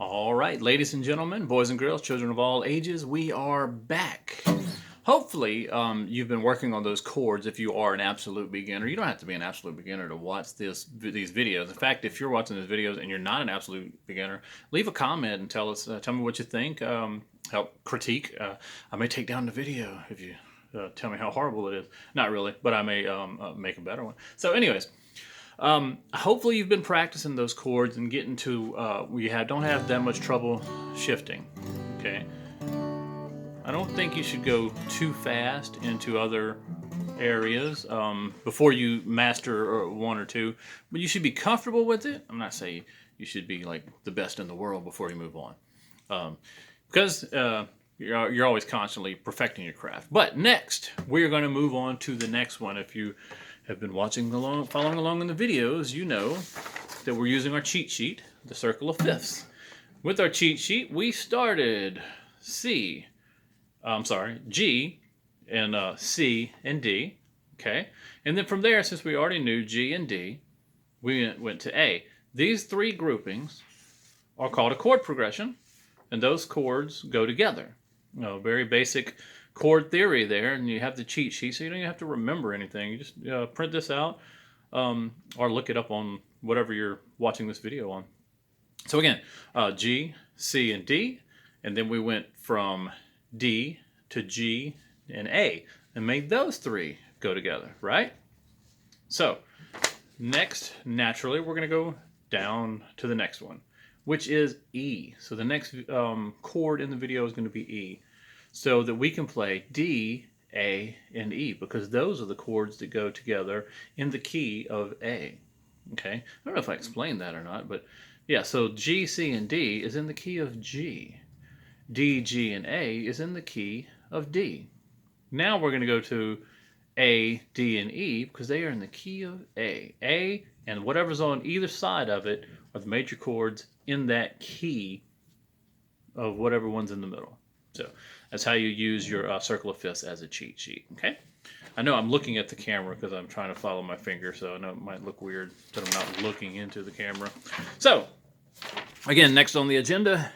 All right, ladies and gentlemen, boys and girls, children of all ages, we are back. Hopefully, you've been working on those chords if you are an absolute beginner. You don't have to be an absolute beginner to watch these videos. In fact, if you're watching these videos and you're not an absolute beginner, leave a comment and tell me what you think. Help critique. I may take down the video if you tell me how horrible it is. Not really, but I may make a better one. So, anyways. Hopefully you've been practicing those chords and getting to where you don't have that much trouble shifting. Okay, I don't think you should go too fast into other areas before you master one or two, but you should be comfortable with it. I'm not saying you should be like the best in the world before you move on, because you're always constantly perfecting your craft. But next, we're going to move on to the next one. If you have been following along in the videos, you know that we're using our cheat sheet, the circle of fifths. With our cheat sheet, we started G and C and D, okay? And then from there, since we already knew G and D, we went to A. These three groupings are called a chord progression, and those chords go together. Very basic chord theory there, and you have the cheat sheet, so you don't even have to remember anything. You just print this out or look it up on whatever you're watching this video on. So again, G, C, and D, and then we went from D to G and A and made those three go together, right? So next, naturally, we're going to go down to the next one, which is E. So the next chord in the video is going to be E, so that we can play D, A, and E, because those are the chords that go together in the key of A. Okay, I don't know if I explained that or not, but yeah, so G, C, and D is in the key of G. D, G, and A is in the key of D. Now we're going to go to A, D, and E because they are in the key of A. A and whatever's on either side of it are the major chords in that key of whatever one's in the middle. So that's how you use your circle of fifths as a cheat sheet, okay? I know I'm looking at the camera because I'm trying to follow my finger, so I know it might look weird that I'm not looking into the camera. So, again, next on the agenda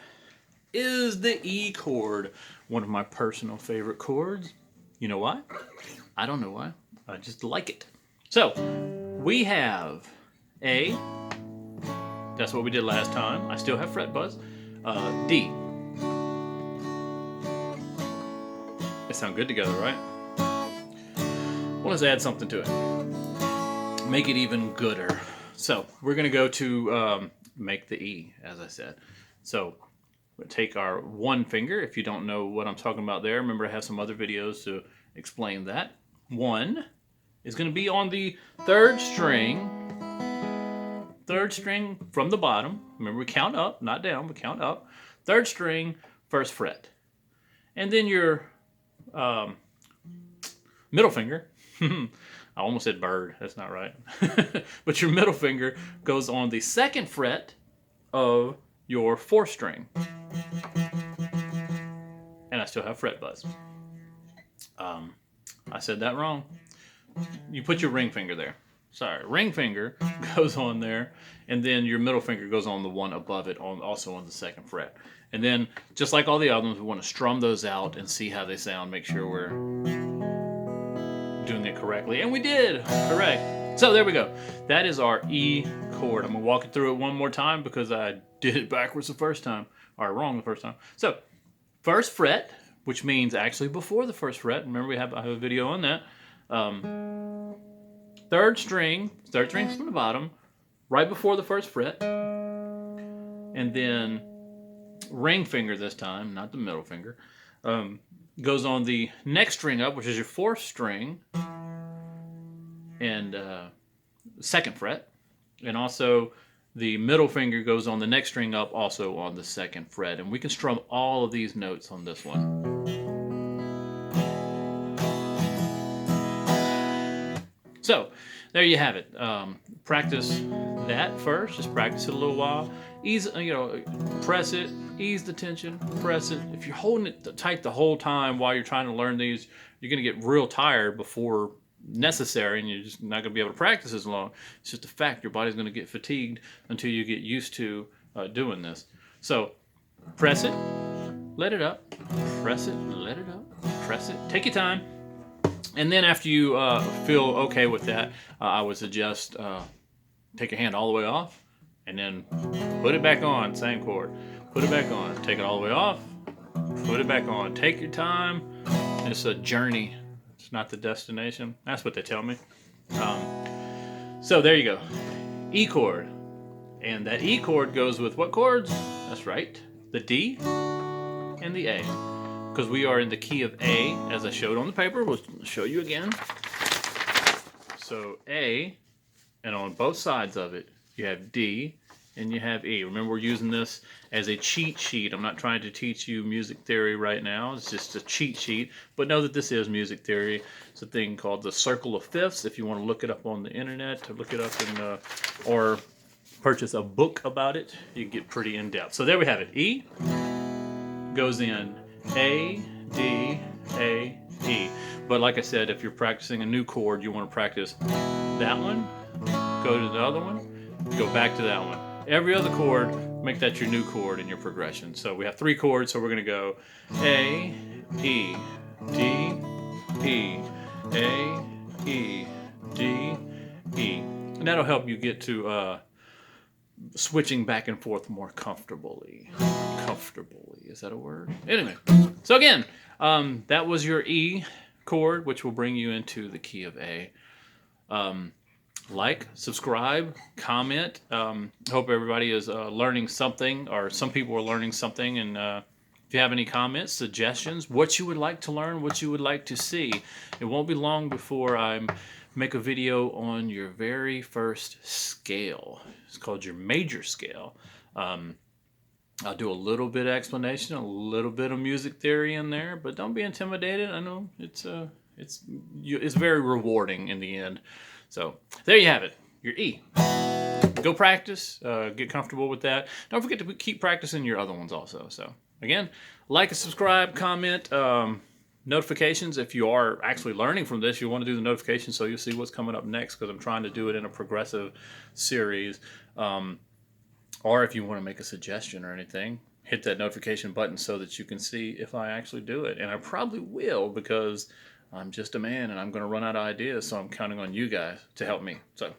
is the E chord, one of my personal favorite chords. You know why? I don't know why. I just like it. So, we have A. That's what we did last time. I still have fret buzz. D. They sound good together, right? Well, let's add something to it. Make it even gooder. So we're going to go to make the E, as I said. So we'll take our one finger. If you don't know what I'm talking about there, remember I have some other videos to explain that. One is going to be on the third string. Third string from the bottom. Remember, we count up, not down, but count up. Third string, first fret. And then your middle finger, I almost said bird, that's not right. But your middle finger goes on the second fret of your fourth string. And I still have fret buzz. I said that wrong. You put your ring finger there. Sorry, ring finger goes on there, and then your middle finger goes on the one above it, also on the second fret. And then, just like all the other ones, we want to strum those out and see how they sound, make sure we're doing it correctly. And we did! Correct. So there we go. That is our E chord. I'm going to walk it through it one more time because I did it backwards the first time, or wrong the first time. So, first fret, which means actually before the first fret. Remember, I have a video on that. Third string from the bottom, right before the first fret, and then ring finger this time, not the middle finger, goes on the next string up, which is your fourth string, and second fret, and also the middle finger goes on the next string up, also on the second fret, and we can strum all of these notes on this one. So, there you have it. Practice that first. Just practice it a little while. Press it. Ease the tension. Press it. If you're holding it tight the whole time while you're trying to learn these, you're going to get real tired before necessary, and you're just not going to be able to practice as long. It's just a fact. Your body's going to get fatigued until you get used to doing this. So press it, let it up, press it, let it up, press it. Take your time. And then after you feel okay with that, I would suggest take your hand all the way off and then put it back on, same chord. Put it back on, take it all the way off, put it back on. Take your time. It's a journey. It's not the destination. That's what they tell me. So there you go. E chord. And that E chord goes with what chords? That's right. The D and the A. Because we are in the key of A, as I showed on the paper. We'll show you again. So A, and on both sides of it, you have D and you have E. Remember, we're using this as a cheat sheet. I'm not trying to teach you music theory right now. It's just a cheat sheet. But know that this is music theory. It's a thing called the circle of fifths. If you want to look it up on the internet, to look it up in, or purchase a book about it, you get pretty in depth. So there we have it. E goes in A, D, A, E. But like I said, if you're practicing a new chord, you want to practice that one, go to the other one, go back to that one. Every other chord, make that your new chord in your progression. So we have 3 chords, so we're going to go A, E, D, E, A, E, D, E. And that'll help you get to switching back and forth more comfortably. Comfortably, is that a word? Anyway, so again, that was your E chord, which will bring you into the key of A. Like, subscribe, comment. Hope everybody is learning something, or some people are learning something. And if you have any comments, suggestions, what you would like to learn, what you would like to see, it won't be long before I make a video on your very first scale. It's called your major scale. I'll do a little bit of explanation, a little bit of music theory in there, but don't be intimidated. I know it's very rewarding in the end. So there you have it, your E. Go practice, get comfortable with that. Don't forget to keep practicing your other ones also. So again, like and subscribe, comment, notifications. If you are actually learning from this, you want to do the notifications so you'll see what's coming up next, because I'm trying to do it in a progressive series. Or if you want to make a suggestion or anything, hit that notification button so that you can see if I actually do it. And I probably will, because I'm just a man and I'm going to run out of ideas, so I'm counting on you guys to help me. So